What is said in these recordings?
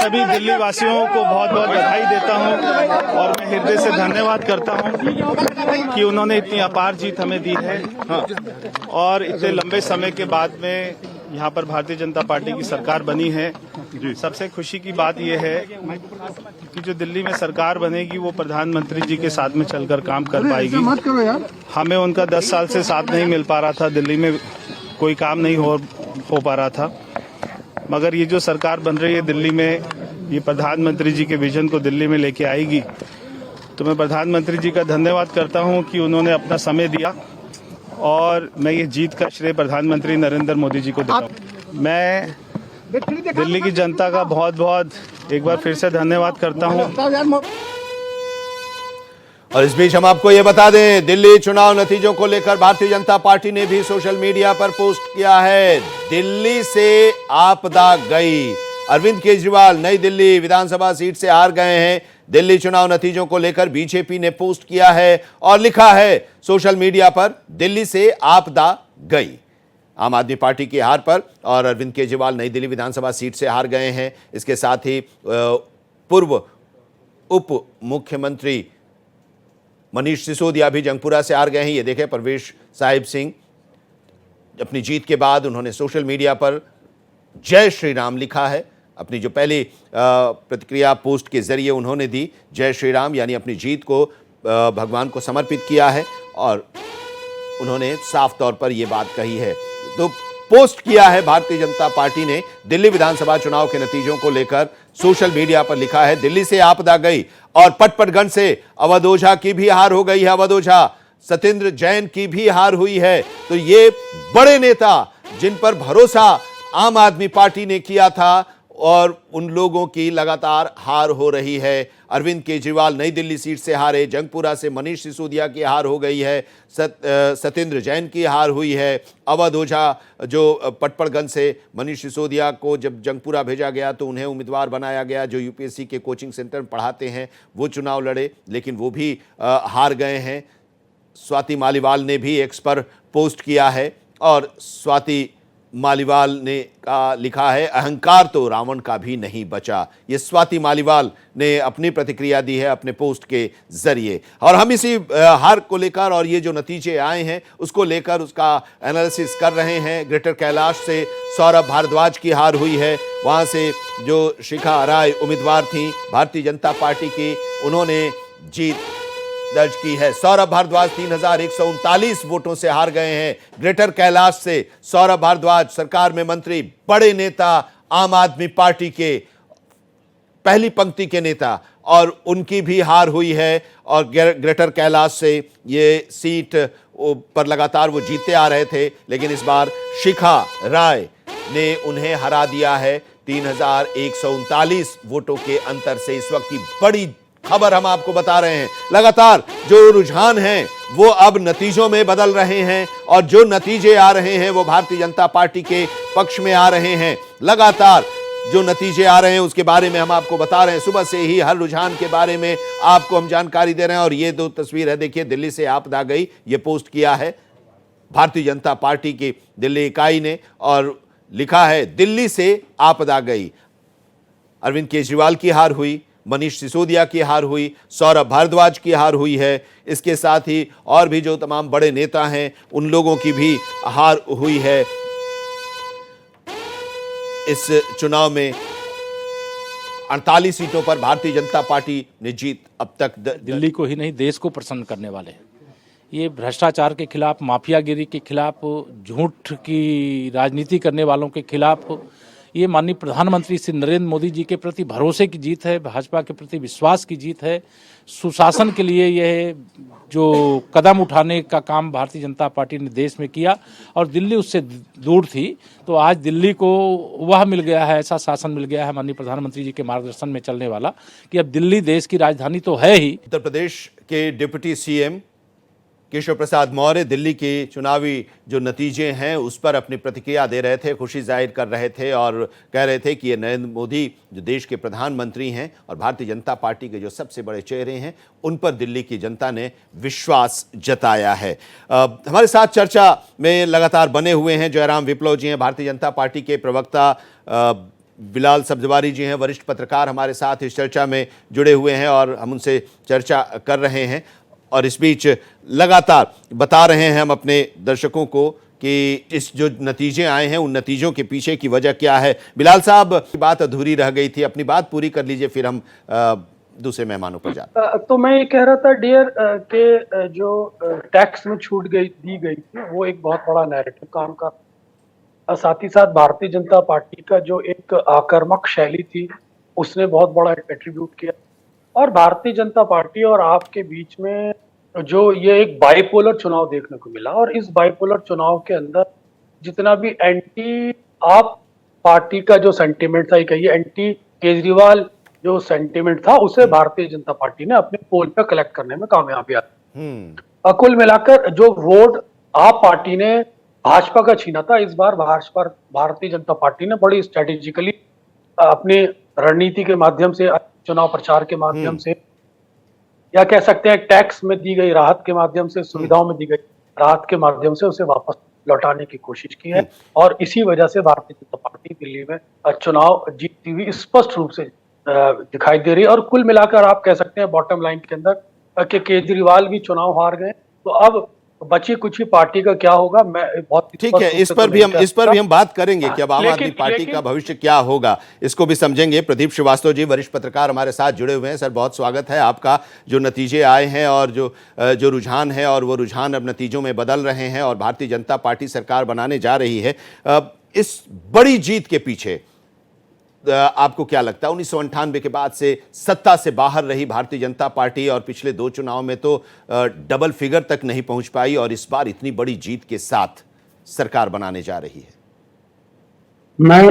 सभी दिल्ली वासियों को बहुत बहुत बधाई देता हूं और मैं हृदय से धन्यवाद करता हूं कि उन्होंने इतनी अपार जीत हमें दी है और इतने लंबे समय के बाद में यहाँ पर भारतीय जनता पार्टी की सरकार बनी है। सबसे खुशी की बात यह है कि जो दिल्ली में सरकार बनेगी वो प्रधानमंत्री जी के साथ में चलकर काम कर पाएगी। हमें उनका 10 साल से साथ नहीं मिल पा रहा था, दिल्ली में कोई काम नहीं हो पा रहा था, मगर ये जो सरकार बन रही है दिल्ली में, ये प्रधानमंत्री जी के विजन को दिल्ली में लेके आएगी। तो मैं प्रधानमंत्री जी का धन्यवाद करता हूं कि उन्होंने अपना समय दिया और मैं ये जीत का श्रेय प्रधानमंत्री नरेंद्र मोदी जी को देता हूं। मैं दिल्ली की जनता का बहुत बहुत एक बार फिर से धन्यवाद करता हूं। और इस बीच हम आपको ये बता दें, दिल्ली चुनाव नतीजों को लेकर भारतीय जनता पार्टी ने भी सोशल मीडिया पर पोस्ट किया है। दिल्ली से आपदा गई। अरविंद केजरीवाल नई दिल्ली विधानसभा सीट से हार गए हैं। दिल्ली चुनाव नतीजों को लेकर बीजेपी ने पोस्ट किया है और लिखा है सोशल मीडिया पर, दिल्ली से आपदा गई। आम आदमी पार्टी की हार पर और अरविंद केजरीवाल नई दिल्ली विधानसभा सीट से हार गए हैं। इसके साथ ही पूर्व उप मुख्यमंत्री मनीष सिसोदिया भी जंगपुरा से हार गए हैं। ये देखें, परवेश साहिब सिंह अपनी जीत के बाद उन्होंने सोशल मीडिया पर जय श्री राम लिखा है। अपनी जो पहली प्रतिक्रिया पोस्ट के जरिए उन्होंने दी, जय श्री राम, यानी अपनी जीत को भगवान को समर्पित किया है और उन्होंने साफ तौर पर यह बात कही है। तो पोस्ट किया है भारतीय जनता पार्टी ने दिल्ली विधानसभा चुनाव के नतीजों को लेकर सोशल मीडिया पर लिखा है, दिल्ली से आपदा गई और पटपटगंज से अवध ओझा की भी हार हो गई है। अवध ओझा, सत्येंद्र जैन की भी हार हुई है। तो ये बड़े नेता जिन पर भरोसा आम आदमी पार्टी ने किया था और उन लोगों की लगातार हार हो रही है। अरविंद केजरीवाल नई दिल्ली सीट से हारे, जंगपुरा से मनीष सिसोदिया की हार हो गई है, सत्येंद्र जैन की हार हुई है। अवध ओझा जो पटपड़गंज से मनीष सिसोदिया को जब जंगपुरा भेजा गया तो उन्हें उम्मीदवार बनाया गया, जो यूपीएससी के कोचिंग सेंटर में पढ़ाते हैं, वो चुनाव लड़े लेकिन वो भी हार गए हैं। स्वाति मालीवाल ने भी एक्स पर पोस्ट किया है और स्वाति मालीवाल ने लिखा है, अहंकार तो रावण का भी नहीं बचा। ये स्वाति मालीवाल ने अपनी प्रतिक्रिया दी है अपने पोस्ट के जरिए। और हम इसी हार को लेकर और ये जो नतीजे आए हैं उसको लेकर उसका एनालिसिस कर रहे हैं। ग्रेटर कैलाश से सौरभ भारद्वाज की हार हुई है। वहां से जो शिखा राय उम्मीदवार थी भारतीय जनता पार्टी की, उन्होंने जीत दर्ज की है। सौरभ भारद्वाज 3139 वोटों से हार गए हैं। ग्रेटर कैलाश से सौरभ भारद्वाज सरकार में मंत्री, बड़े नेता, आम आदमी पार्टी के पहली पंक्ति के नेता, और उनकी भी हार हुई है। और ग्रेटर कैलाश से ये सीट पर लगातार वो जीतते आ रहे थे, लेकिन इस बार शिखा राय ने उन्हें हरा दिया है 3139 वोटों के अंतर से। इस वक्त की बड़ी खबर हम आपको बता रहे हैं। लगातार जो रुझान हैं वो अब नतीजों में बदल रहे हैं और जो नतीजे आ रहे हैं वो भारतीय जनता पार्टी के पक्ष में आ रहे हैं। लगातार जो नतीजे आ रहे हैं उसके बारे में हम आपको बता रहे हैं। सुबह से ही हर रुझान के बारे में आपको हम जानकारी दे रहे हैं। और ये दो तस्वीर है, देखिए, दिल्ली से आपदा गई, ये पोस्ट किया है भारतीय जनता पार्टी की दिल्ली इकाई ने और लिखा है, दिल्ली से आपदा गई। अरविंद केजरीवाल की हार हुई, मनीष सिसोदिया की हार हुई, सौरभ भारद्वाज की हार हुई है। इसके साथ ही और भी जो तमाम बड़े नेता हैं उन लोगों की भी हार हुई है। इस चुनाव में 48 सीटों पर भारतीय जनता पार्टी ने जीत अब तक दिल्ली को ही नहीं देश को प्रसन्न करने वाले हैं। ये भ्रष्टाचार के खिलाफ, माफियागिरी के खिलाफ, झूठ की राजनीति करने वालों के खिलाफ ये माननीय प्रधानमंत्री श्री नरेंद्र मोदी जी के प्रति भरोसे की जीत है, भाजपा के प्रति विश्वास की जीत है। सुशासन के लिए यह जो कदम उठाने का काम भारतीय जनता पार्टी ने देश में किया और दिल्ली उससे दूर थी, तो आज दिल्ली को वह मिल गया है, ऐसा शासन मिल गया है माननीय प्रधानमंत्री जी के मार्गदर्शन में चलने वाला, कि अब दिल्ली देश की राजधानी तो है ही। उत्तर प्रदेश के डिप्टी सीएम केशव प्रसाद मौर्य दिल्ली के चुनावी जो नतीजे हैं उस पर अपनी प्रतिक्रिया दे रहे थे, खुशी जाहिर कर रहे थे और कह रहे थे कि ये नरेंद्र मोदी जो देश के प्रधानमंत्री हैं और भारतीय जनता पार्टी के जो सबसे बड़े चेहरे हैं उन पर दिल्ली की जनता ने विश्वास जताया है। हमारे साथ चर्चा में लगातार बने हुए हैं जयराम विप्लव जी हैं, भारतीय जनता पार्टी के प्रवक्ता। बिलाल सब्जवारी जी हैं, वरिष्ठ पत्रकार हमारे साथ इस चर्चा में जुड़े हुए हैं और हम उनसे चर्चा कर रहे हैं। और इस बीच लगातार बता रहे हैं हम अपने दर्शकों को कि इस जो नतीजे आए हैं उन नतीजों के पीछे की वजह क्या है। बिलाल साहब, बात अधूरी रह गई थी, अपनी बात पूरी कर लीजिए, फिर हम दूसरे मेहमानों पर जाते। तो मैं ये कह रहा था डियर के जो टैक्स में छूट दी गई थी वो एक बहुत बड़ा नैरेटिव काम का, और साथ ही साथ भारतीय जनता पार्टी का जो एक आक्रामक शैली थी उसने बहुत बड़ा एट्रीब्यूट किया। और भारतीय जनता पार्टी और आपके बीच में जो ये एक बाइपोलर चुनाव देखने को मिला, और इस बाइपोलर चुनाव के अंदर जितना भी एंटी आप पार्टी का जो सेंटिमेंट था, कहिए एंटी केजरीवाल जो सेंटिमेंट था, उसे भारतीय जनता पार्टी ने अपने पोल पे कलेक्ट करने में कामयाबी आई। कुल मिलाकर जो वोट आप पार्टी ने भाजपा का छीना था, इस बार भारतीय जनता पार्टी ने बड़ी स्ट्रेटेजिकली अपनी रणनीति के माध्यम से, चुनाव प्रचार के माध्यम से, या कह सकते हैं टैक्स में दी गई राहत के माध्यम से, सुविधाओं में दी गई राहत के माध्यम से उसे वापस लौटाने की कोशिश की है। और इसी वजह से भारतीय जनता पार्टी दिल्ली में चुनाव जीतती हुई स्पष्ट रूप से दिखाई दे रही है। और कुल मिलाकर आप कह सकते हैं बॉटम लाइन के अंदर कि केजरीवाल भी चुनाव हार गए, तो अब बची कुछ ही पार्टी का क्या होगा, मैं बहुत ठीक है, इस पर भी हम बात करेंगे कि अब आम आदमी पार्टी का भविष्य क्या होगा, इसको भी समझेंगे। प्रदीप श्रीवास्तव जी, वरिष्ठ पत्रकार हमारे साथ जुड़े हुए हैं। सर, बहुत स्वागत है आपका। जो नतीजे आए हैं और जो रुझान है, और वो रुझान अब नतीजों में बदल रहे हैं और भारतीय जनता पार्टी सरकार बनाने जा रही है। इस बड़ी जीत के पीछे आपको क्या लगता है? 1998 के बाद से सत्ता से बाहर रही भारतीय जनता पार्टी और पिछले 2 चुनाव में तो डबल फिगर तक नहीं पहुंच पाई, और इस बार इतनी बड़ी जीत के साथ सरकार बनाने जा रही है। मैं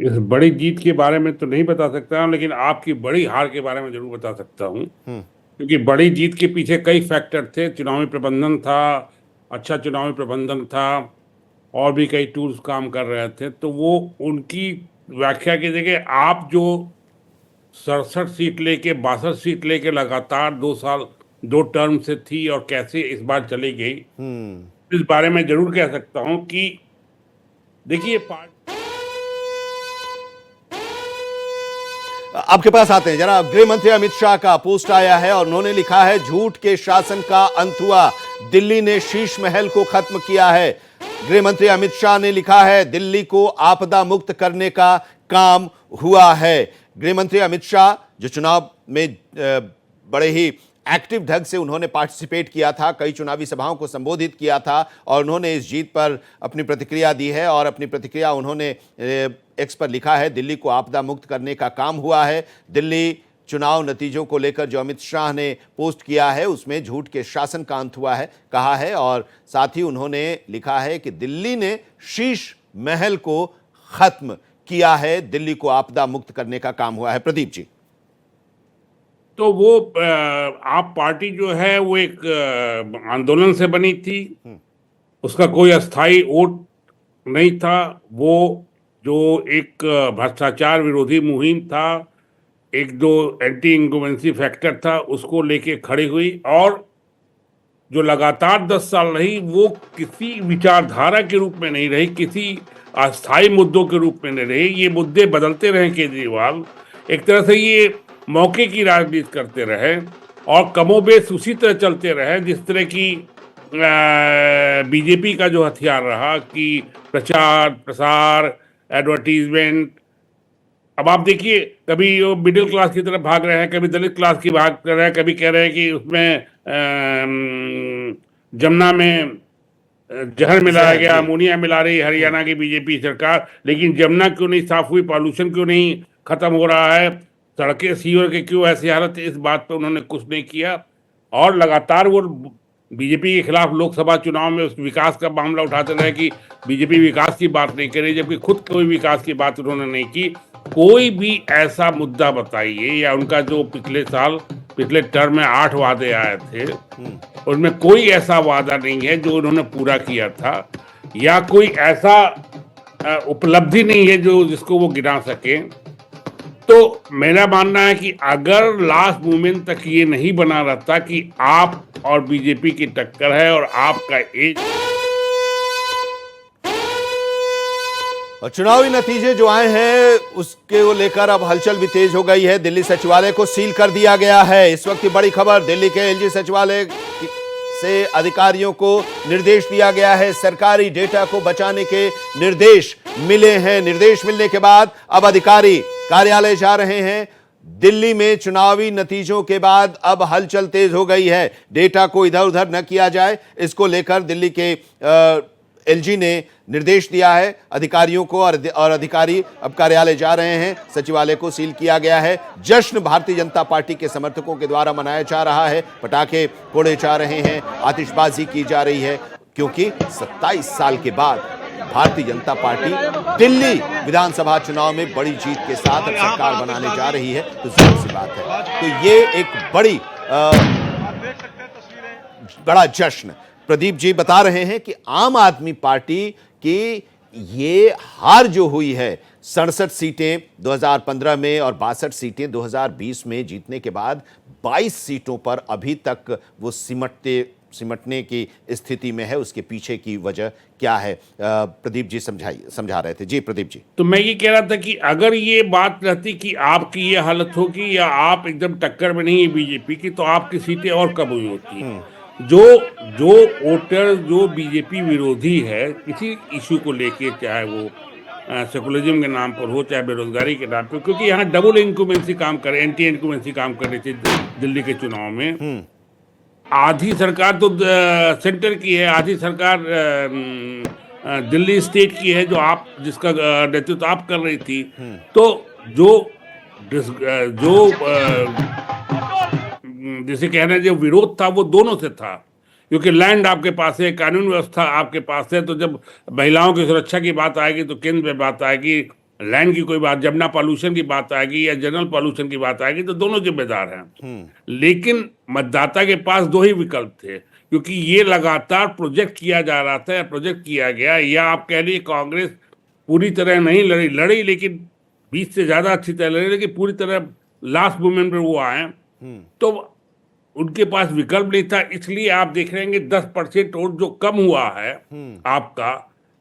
इस बड़ी जीत के बारे में तो नहीं बता सकता हूं, लेकिन आपकी बड़ी हार के बारे में जरूर बता सकता हूं, क्योंकि बड़ी जीत के पीछे कई फैक्टर थे। चुनावी प्रबंधन था, अच्छा चुनावी प्रबंधन था, और भी कई टूल्स काम कर रहे थे। तो वो उनकी व्याख्या की जगह आप जो 67 सीट लेके 62 सीट लेके लगातार 2 साल 2 टर्म से थी और कैसे इस बार चली गई, इस बारे में जरूर कह सकता हूं कि देखिए, आपके पास आते हैं जरा। गृह मंत्री अमित शाह का पोस्ट आया है और उन्होंने लिखा है, झूठ के शासन का अंत हुआ, दिल्ली ने शीश महल को खत्म किया है। गृह मंत्री अमित शाह ने लिखा है, दिल्ली को आपदा मुक्त करने का काम हुआ है। गृह मंत्री अमित शाह जो चुनाव में बड़े ही एक्टिव ढंग से उन्होंने पार्टिसिपेट किया था, कई चुनावी सभाओं को संबोधित किया था, और उन्होंने इस जीत पर अपनी प्रतिक्रिया दी है। और अपनी प्रतिक्रिया उन्होंने एक्स पर लिखा है, दिल्ली को आपदा मुक्त करने का काम हुआ है। दिल्ली चुनाव नतीजों को लेकर जो अमित शाह ने पोस्ट किया है उसमें झूठ के शासन का अंत हुआ है कहा है, और साथ ही उन्होंने लिखा है कि दिल्ली ने शीश महल को खत्म किया है, दिल्ली को आपदा मुक्त करने का काम हुआ है। प्रदीप जी, तो वो आप पार्टी जो है वो एक आंदोलन से बनी थी, उसका कोई अस्थाई वोट नहीं था। वो जो एक भ्रष्टाचार विरोधी मुहिम था, एक जो एंटी इंकुबेंसी फैक्टर था, उसको लेके खड़ी हुई, और जो लगातार 10 साल रही वो किसी विचारधारा के रूप में नहीं रही, किसी अस्थायी मुद्दों के रूप में नहीं रही। ये मुद्दे बदलते रहे केजरीवाल, एक तरह से ये मौके की राजनीति करते रहे और कमोबेश उसी तरह चलते रहे जिस तरह की बीजेपी का जो हथियार रहा कि प्रचार प्रसार, एडवर्टीजमेंट। अब आप देखिए, कभी वो मिडिल क्लास की तरफ भाग रहे हैं, कभी दलित क्लास की भाग कर रहे हैं, कभी कह रहे हैं कि उसमें जमुना में जहर मिलाया गया, अमोनिया मिला रही हरियाणा की बीजेपी सरकार। लेकिन जमुना क्यों नहीं साफ हुई, पॉल्यूशन क्यों नहीं खत्म हो रहा है, सड़कें सीवर के क्यों ऐसी हालत है, इस बात पर उन्होंने कुछ नहीं किया। और लगातार वो बीजेपी के खिलाफ लोकसभा चुनाव में उस विकास का मामला उठाते रहे कि बीजेपी विकास की बात नहीं करे, जबकि खुद कोई विकास की बात उन्होंने नहीं की। कोई भी ऐसा मुद्दा बताइए, या उनका जो पिछले टर्म में 8 वादे आए थे, उनमें कोई ऐसा वादा नहीं है जो उन्होंने पूरा किया था, या कोई ऐसा उपलब्धि नहीं है जिसको वो गिना सके। तो मेरा मानना है कि अगर लास्ट मोमेंट तक ये नहीं बना रहता कि आप और बीजेपी की टक्कर है और आपका एज और चुनावी नतीजे जो आए हैं उसके को लेकर अब हलचल भी तेज हो गई है। दिल्ली सचिवालय को सील कर दिया गया है। इस वक्त की बड़ी खबर, दिल्ली के एलजी सचिवालय से अधिकारियों को निर्देश दिया गया है। सरकारी डेटा को बचाने के निर्देश मिले हैं। निर्देश मिलने के बाद अब अधिकारी कार्यालय जा रहे हैं। दिल्ली में चुनावी नतीजों के बाद अब हलचल तेज हो गई है। डेटा को इधर उधर न किया जाए, इसको लेकर दिल्ली के एलजी ने निर्देश दिया है अधिकारियों को और अधिकारी अब कार्यालय जा रहे हैं। सचिवालय को सील किया गया है। जश्न भारतीय जनता पार्टी के समर्थकों के द्वारा मनाया जा रहा है। पटाखे फोड़े जा रहे हैं, आतिशबाजी की जा रही है, क्योंकि 27 साल के बाद भारतीय जनता पार्टी दिल्ली विधानसभा चुनाव में बड़ी जीत के साथ अब सरकार बनाने जा रही है। तो जाहिर सी बात है, तो ये एक बड़ा जश्न। प्रदीप जी बता रहे हैं कि आम आदमी पार्टी की ये हार जो हुई है, 67 सीटें 2015 में और 62 सीटें 2020 में जीतने के बाद 22 सीटों पर अभी तक वो सिमटने की स्थिति में है। उसके पीछे की वजह क्या है, प्रदीप जी समझा रहे थे। जी प्रदीप जी। तो मैं ये कह रहा था कि अगर ये बात रहती कि आपकी ये हालत होगी या आप एकदम टक्कर में नहीं है बीजेपी की, तो आपकी सीटें और कम हुई होती। जो वोटर जो बीजेपी विरोधी है किसी इशू को लेके, चाहे वो सेकुलरिज्म के नाम पर हो, चाहे बेरोजगारी के नाम पर, क्योंकि यहाँ डबल इंक्यूमेंसी काम करे, एंटी इंक्यूमेंसी काम कर रही थी दिल्ली के चुनाव में। आधी सरकार तो सेंटर की है, आधी सरकार दिल्ली स्टेट की है, जो आप जिसका नेतृत्व आप कर रही थी। तो जो जिसे कहना जो विरोध था वो दोनों से था, क्योंकि लैंड आपके पास है, कानून व्यवस्था आपके पास है। तो जब महिलाओं की सुरक्षा की बात आएगी तो केंद्र में बात आएगी, लैंड की कोई बात, जमुना पॉल्यूशन की बात आएगी या जनरल पॉल्यूशन की बात आएगी, तो दोनों जिम्मेदार हैं। लेकिन मतदाता के पास दो ही विकल्प थे, क्योंकि ये लगातार प्रोजेक्ट किया जा रहा था, या प्रोजेक्ट किया गया, या आप कह लीजिए कांग्रेस पूरी तरह नहीं लड़ी लेकिन 20 से ज्यादा अच्छी तरह लड़ी, लेकिन पूरी तरह लास्ट मोमेंट में वो आए। तो उनके पास विकल्प नहीं था। इसलिए आप देख रहे हैं 10% वोट जो कम हुआ है आपका,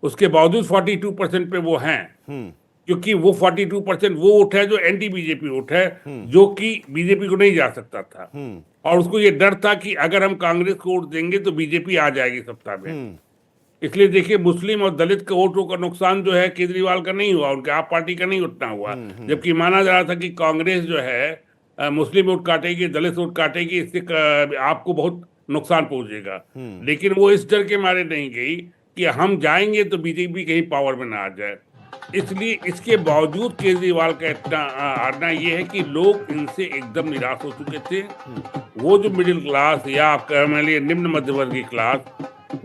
उसके बावजूद 42% पे वो हैं, क्योंकि वो 42% वो वोट है जो एंटी बीजेपी वोट है, जो कि बीजेपी को नहीं जा सकता था। और उसको ये डर था कि अगर हम कांग्रेस को वोट देंगे तो बीजेपी आ जाएगी सत्ता में। इसलिए देखिए, मुस्लिम और दलित के वोटों का नुकसान जो है केजरीवाल का नहीं हुआ, उनके आप पार्टी का नहीं उतना हुआ। जबकि माना जा रहा था कि कांग्रेस जो है मुस्लिम वोट काटेगी, दलित वोट काटेगी, इससे आपको बहुत नुकसान पहुंचेगा। लेकिन वो इस डर के मारे नहीं गई कि हम जाएंगे तो बीजेपी कहीं पावर में ना आ जाए। इसलिए इसके बावजूद केजरीवाल का इतना हारना ये है कि लोग इनसे एकदम निराश हो चुके थे। वो जो मिडिल क्लास या आप कह लीजिए निम्न मध्यवर्गीय क्लास,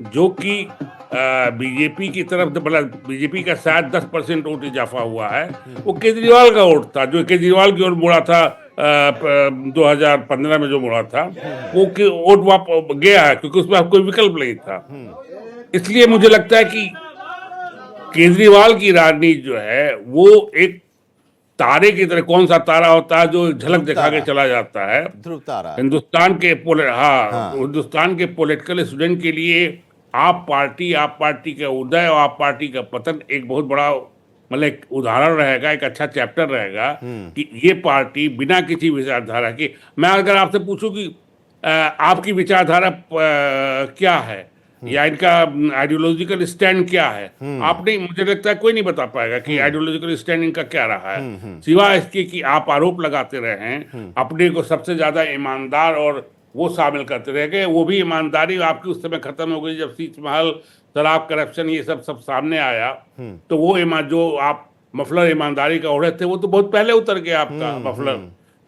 जो कि बीजेपी की तरफ, मतलब बीजेपी का शायद 10% वोट इजाफा हुआ है, वो केजरीवाल का वोट था, जो केजरीवाल की ओर मुड़ा था 2015 में जो मुड़ा था, वो वोट वापस गया है, क्योंकि उसमें कोई विकल्प नहीं था। इसलिए मुझे लगता है कि केजरीवाल की राजनीति जो है वो एक तारे की तरह, कौन सा तारा होता है जो झलक दिखा के चला जाता है, ध्रुव तारा। हिंदुस्तान के पॉलिटिकल स्टूडेंट के लिए आप पार्टी का उदय और आप पार्टी का पतन एक बहुत बड़ा, मतलब एक उदाहरण रहेगा, एक अच्छा चैप्टर रहेगा कि ये पार्टी बिना किसी विचारधारा के। मैं अगर आपसे पूछूं कि आपकी विचारधारा क्या है या इनका आइडियोलॉजिकल स्टैंड क्या है, आपने, मुझे लगता है कोई नहीं बता पाएगा कि आइडियोलॉजिकल स्टैंड इनका क्या रहा है, सिवाय इसके कि आप आरोप लगाते रहे हैं, अपने को सबसे ज्यादा ईमानदार और वो शामिल करते रह गए। वो भी ईमानदारी आपकी उस समय खत्म हो गई जब शीश महल, शराब, करप्शन, ये सब सामने आया। तो वो जो आप मफलर ईमानदारी का ओढ़े थे, वो तो बहुत पहले उतर गया आपका मफलर।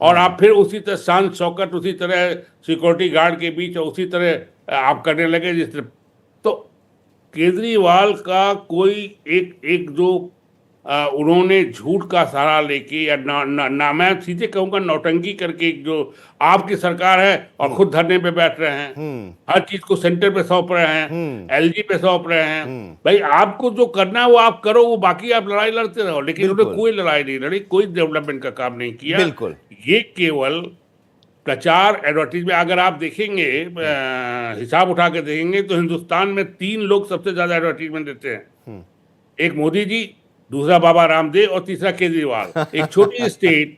और आप फिर उसी तरह शान शौकत, उसी तरह सिक्योरिटी गार्ड के बीच उसी तरह आप करने लगे जिस तरह। तो केजरीवाल का कोई एक जो उन्होंने झूठ का सहारा लेके या मैं सीधे कहूंगा नौटंकी करके, जो आपकी सरकार है और खुद धरने पे बैठ रहे हैं, हर चीज को सेंटर पे सौंप रहे हैं, एलजी पे सौंप रहे हैं। भाई आपको जो करना है वो आप करो, वो बाकी आप लड़ाई लड़ते रहो। लेकिन उन्होंने कोई लड़ाई नहीं लड़ी, कोई डेवलपमेंट का काम नहीं किया। बिल्कुल, ये केवल प्रचार, एडवर्टीजमेंट। अगर आप देखेंगे, हिसाब उठा के देखेंगे तो हिंदुस्तान में 3 लोग सबसे ज्यादा एडवर्टीजमेंट देते हैं। एक मोदी जी, दूसरा बाबा रामदेव और तीसरा केजरीवाल। एक छोटी स्टेट,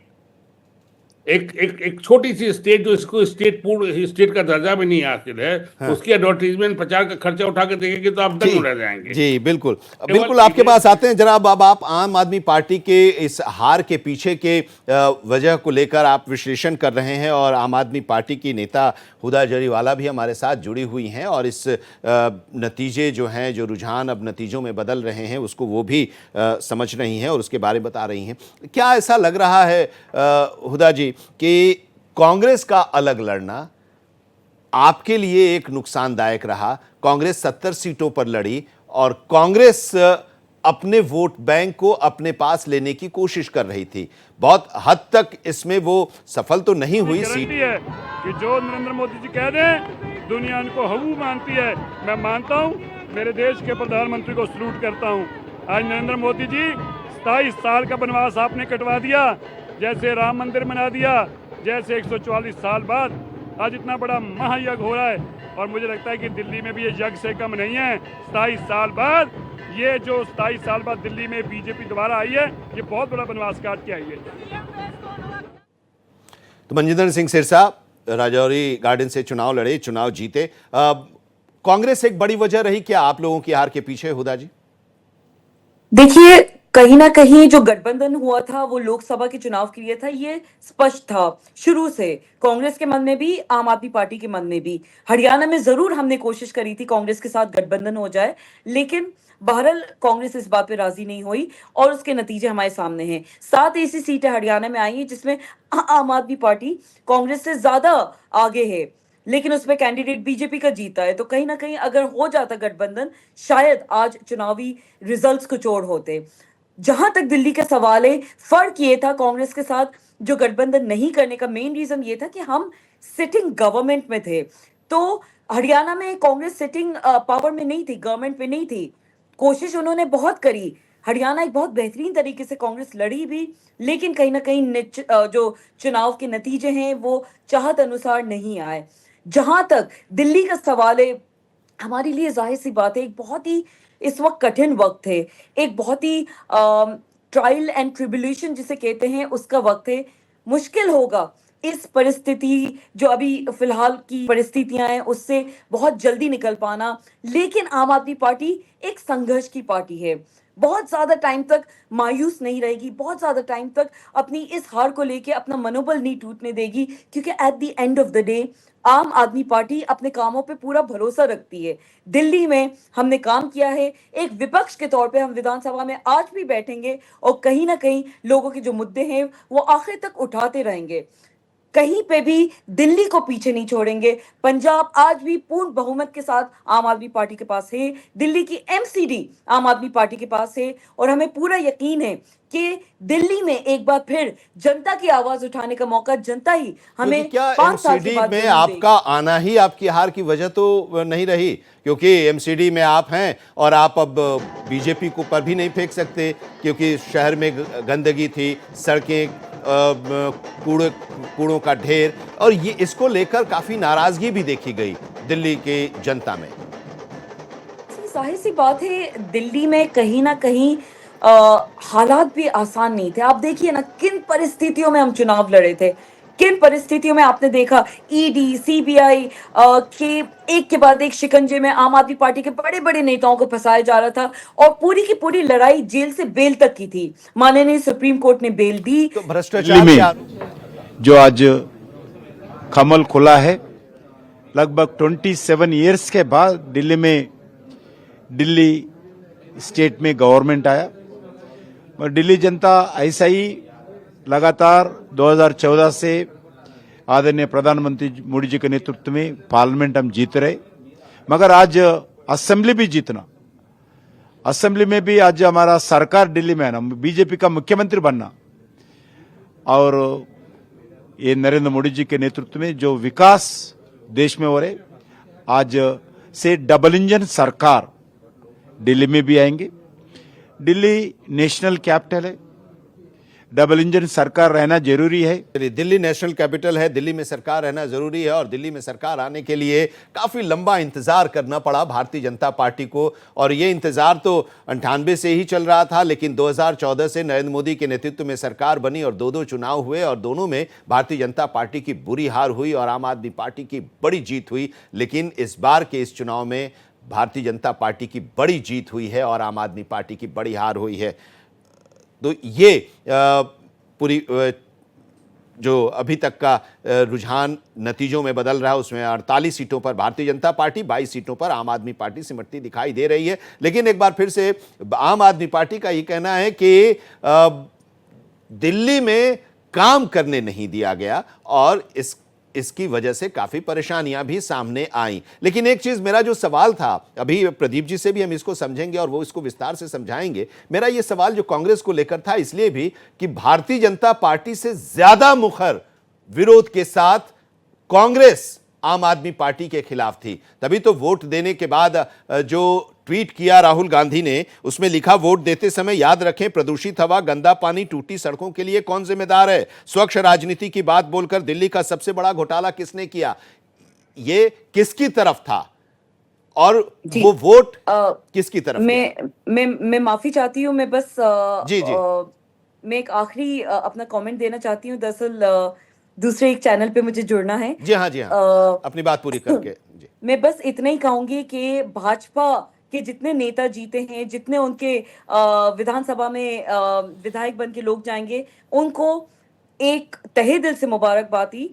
एक छोटी सी स्टेट जो इसको स्टेट पूर्ण स्टेट का दर्जा भी नहीं हासिल है, उसकी एडवर्टीजमेंट प्रचार का खर्चा उठा के देखेंगे तो आप दंग रह जाएंगे। जी बिल्कुल बिल्कुल, आपके पास आते हैं जनाब। अब आप आम आदमी पार्टी के इस हार के पीछे के वजह को लेकर आप विश्लेषण कर रहे हैं, और आम आदमी पार्टी की नेता हुदा जरीवाला भी हमारे साथ जुड़ी हुई हैं, और इस नतीजे जो हैं, जो रुझान अब नतीजों में बदल रहे हैं, उसको वो भी समझ रही हैं और उसके बारे में बता रही हैं। क्या ऐसा लग रहा है हुदा जी कि कांग्रेस का अलग लड़ना आपके लिए एक नुकसानदायक रहा? कांग्रेस 70 सीटों पर लड़ी और कांग्रेस अपने वोट बैंक को अपने पास लेने की कोशिश कर रही थी। बहुत हद तक इसमें वो सफल तो नहीं हुई। सीट है कि जो नरेंद्र मोदी जी कह दें दुनिया उनको हवू मानती है। मैं मानता हूं, मेरे देश के प्रधानमंत्री को सलूट करता हूं। आज नरेंद्र मोदी जी 27 साल का वनवास आपने कटवा दिया, जैसे राम मंदिर बना दिया, जैसे 144 साल बाद आज इतना बड़ा महायज्ञ हो रहा है। और मुझे लगता है कि दिल्ली में भी ये यज्ञ से कम नहीं है। 27 साल बाद, ये जो 27 साल बाद दिल्ली में बीजेपी दोबारा आई है, ये बहुत बड़ा वनवास काट के आई है। तो मनजिंदर सिंह सिरसा राजौरी गार्डन से चुनाव लड़े, चुनाव जीते। कांग्रेस एक बड़ी वजह रही क्या आप लोगों की हार के पीछे, हुदा जी? देखिए, कहीं ना कहीं जो गठबंधन हुआ था वो लोकसभा के चुनाव के लिए था, ये स्पष्ट था शुरू से, कांग्रेस के मन में भी, आम आदमी पार्टी के मन में भी। हरियाणा में जरूर हमने कोशिश करी थी कांग्रेस के साथ गठबंधन हो जाए, लेकिन बहरहाल कांग्रेस इस बात पे राजी नहीं हुई और उसके नतीजे हमारे सामने हैं। 7 ऐसी सीटें हरियाणा में आई हैं जिसमें आम आदमी पार्टी कांग्रेस से ज्यादा आगे है, लेकिन उसमें कैंडिडेट बीजेपी का जीता है। तो कहीं ना कहीं अगर हो जाता गठबंधन, शायद आज चुनावी रिजल्ट्स कुछ और होते। जहां तक दिल्ली का सवाल है, फर्क ये था कांग्रेस के साथ जो गठबंधन नहीं करने का मेन रीजन ये था कि हम सिटिंग गवर्नमेंट में थे। तो हरियाणा में कांग्रेस सिटिंग पावर में नहीं थी, गवर्नमेंट में नहीं थी। कोशिश उन्होंने बहुत करी, हरियाणा एक बहुत बेहतरीन तरीके से कांग्रेस लड़ी भी, लेकिन कहीं ना कहीं जो चुनाव के नतीजे हैं वो चाहत अनुसार नहीं आए। जहां तक दिल्ली का सवाल है, हमारे लिए जाहिर सी बात है एक बहुत ही इस वक्त कठिन वक्त है, एक बहुत ही ट्रायल एंड ट्रिब्यूलेशन जिसे कहते हैं उसका वक्त है। मुश्किल होगा इस परिस्थिति जो अभी फिलहाल की परिस्थितियां हैं उससे बहुत जल्दी निकल पाना, लेकिन आम आदमी पार्टी एक संघर्ष की पार्टी है, बहुत ज्यादा टाइम तक मायूस नहीं रहेगी, बहुत ज्यादा टाइम तक अपनी इस हार को लेके अपना मनोबल नहीं टूटने देगी, क्योंकि at the end of the day आम आदमी पार्टी अपने कामों पे पूरा भरोसा रखती है। दिल्ली में हमने काम किया है, एक विपक्ष के तौर पे हम विधानसभा में आज भी बैठेंगे और कहीं ना कहीं लोगों के जो मुद्दे हैं वो आखिर तक उठाते रहेंगे, कहीं पे भी दिल्ली को पीछे नहीं छोड़ेंगे। पंजाब आज भी पूर्ण बहुमत के साथ आम आदमी पार्टी के पास है, दिल्ली की एमसीडी आम आदमी पार्टी के पास है, और हमें पूरा यकीन है कि दिल्ली में एक बार फिर जनता की आवाज उठाने का मौका जनता ही हमें क्या 5 साल के एमसीडी बाद में जरूर आपका आना ही आपकी हार की वजह तो नहीं रही? क्योंकि एमसीडी में आप हैं और आप अब बीजेपी को पर भी नहीं फेंक सकते, क्योंकि शहर में गंदगी थी, सड़कें, कूड़ों का ढेर, और ये इसको लेकर काफी नाराजगी भी देखी गई दिल्ली के जनता में। जाहिर सी बात है, दिल्ली में कहीं ना कहीं हालात भी आसान नहीं थे। आप देखिए ना किन परिस्थितियों में हम चुनाव लड़े थे, किन परिस्थितियों में आपने देखा ईडी सीबीआई के एक के बाद एक शिकंजे में आम आदमी पार्टी के बड़े बड़े नेताओं को फंसाया जा रहा था, और पूरी की पूरी लड़ाई जेल से बेल तक की थी। माननीय सुप्रीम कोर्ट ने बेल दी। तो भ्रष्टाचार जो आज कमल खुला है, लगभग 27 इयर्स के बाद दिल्ली स्टेट में गवर्नमेंट आया, और दिल्ली जनता ऐसा ही लगातार 2014 से आदरणीय प्रधानमंत्री मोदी जी के नेतृत्व में पार्लियामेंट हम जीत रहे, मगर आज असेंबली भी जीतना, असेंबली में भी आज हमारा सरकार दिल्ली में आना, बीजेपी का मुख्यमंत्री बनना, और ये नरेंद्र मोदी जी के नेतृत्व में जो विकास देश में हो रहे, आज से डबल इंजन सरकार दिल्ली में भी आएंगे। दिल्ली नेशनल कैपिटल है, डबल इंजन सरकार रहना जरूरी है। चलिए, दिल्ली नेशनल कैपिटल है, दिल्ली में सरकार रहना जरूरी है और दिल्ली में सरकार आने के लिए काफी लंबा इंतजार करना पड़ा भारतीय जनता पार्टी को। और ये इंतजार तो 98 से ही चल रहा था, लेकिन 2014 से नरेंद्र मोदी के नेतृत्व में सरकार बनी और दो चुनाव हुए और दोनों में भारतीय जनता पार्टी की बुरी हार हुई और आम आदमी पार्टी की बड़ी जीत हुई। लेकिन इस बार के इस चुनाव में भारतीय जनता पार्टी की बड़ी जीत हुई है और आम आदमी पार्टी की बड़ी हार हुई है। तो ये पूरी जो अभी तक का रुझान नतीजों में बदल रहा है, उसमें 48 सीटों पर भारतीय जनता पार्टी, 22 सीटों पर आम आदमी पार्टी सिमटती दिखाई दे रही है। लेकिन एक बार फिर से आम आदमी पार्टी का ये कहना है कि दिल्ली में काम करने नहीं दिया गया और इसकी वजह से काफी परेशानियां भी सामने आई। लेकिन एक चीज, मेरा जो सवाल था, अभी प्रदीप जी से भी हम इसको समझेंगे और वो इसको विस्तार से समझाएंगे। मेरा ये सवाल जो कांग्रेस को लेकर था, इसलिए भी कि भारतीय जनता पार्टी से ज्यादा मुखर विरोध के साथ कांग्रेस आम आदमी पार्टी के खिलाफ थी। तभी तो वोट देने के बाद जो ट्वीट किया राहुल गांधी ने, उसमें लिखा, वोट देते समय याद रखें, प्रदूषित हवा, गंदा पानी, टूटी सड़कों के लिए कौन जिम्मेदार है? स्वच्छ राजनीति की बात बोलकर दिल्ली का सबसे बड़ा घोटाला किसने किया? ये किसकी तरफ था और वो वोट किसकी तरफ? मैं माफी चाहती हूँ, मैं बस जी। मैं एक आखिरी अपना कमेंट देना चाहती हूँ। दरअसल दूसरे एक चैनल पे मुझे जुड़ना है। जी हाँ, अपनी बात पूरी करके जी। मैं बस इतना ही कहूंगी कि भाजपा के जितने नेता जीते हैं, जितने उनके विधानसभा में विधायक बन के लोग जाएंगे, उनको एक तहे दिल से मुबारकबाद ही।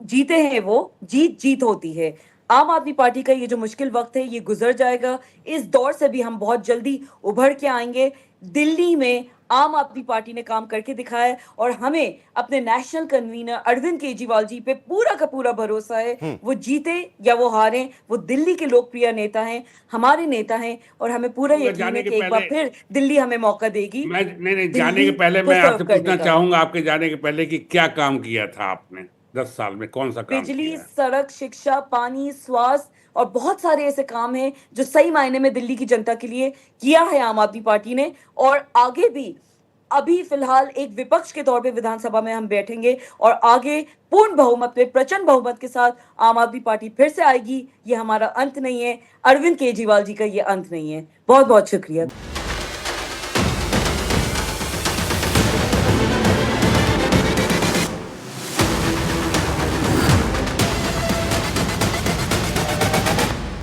जीते हैं वो, जीत होती है। आम आदमी पार्टी का ये जो मुश्किल वक्त है, ये गुजर जाएगा। इस दौर से भी हम बहुत जल्दी उभर के आएंगे। दिल्ली में आम आदमी पार्टी ने काम करके दिखाया है और हमें अपने नेशनल कन्वीनर अरविंद केजरीवाल जी पे पूरा का पूरा भरोसा है। वो जीते या वो हारे, वो दिल्ली के लोकप्रिय नेता हैं, हमारे नेता हैं और हमें पूरा यकीन है कि एक बार फिर दिल्ली हमें मौका देगी। नहीं, जाने के पहले मैं आपसे पूछना चाहूंगा, आपके जाने के पहले कि क्या काम किया था आपने 10 साल में? कौन सा काम? बिजली, सड़क, शिक्षा, पानी, स्वास्थ्य और बहुत सारे ऐसे काम हैं जो सही मायने में दिल्ली की जनता के लिए किया है आम आदमी पार्टी ने। और आगे भी, अभी फिलहाल एक विपक्ष के तौर पे विधानसभा में हम बैठेंगे और आगे पूर्ण बहुमत पे, प्रचंड बहुमत के साथ आम आदमी पार्टी फिर से आएगी। ये हमारा अंत नहीं है, अरविंद केजरीवाल जी का ये अंत नहीं है। बहुत बहुत शुक्रिया।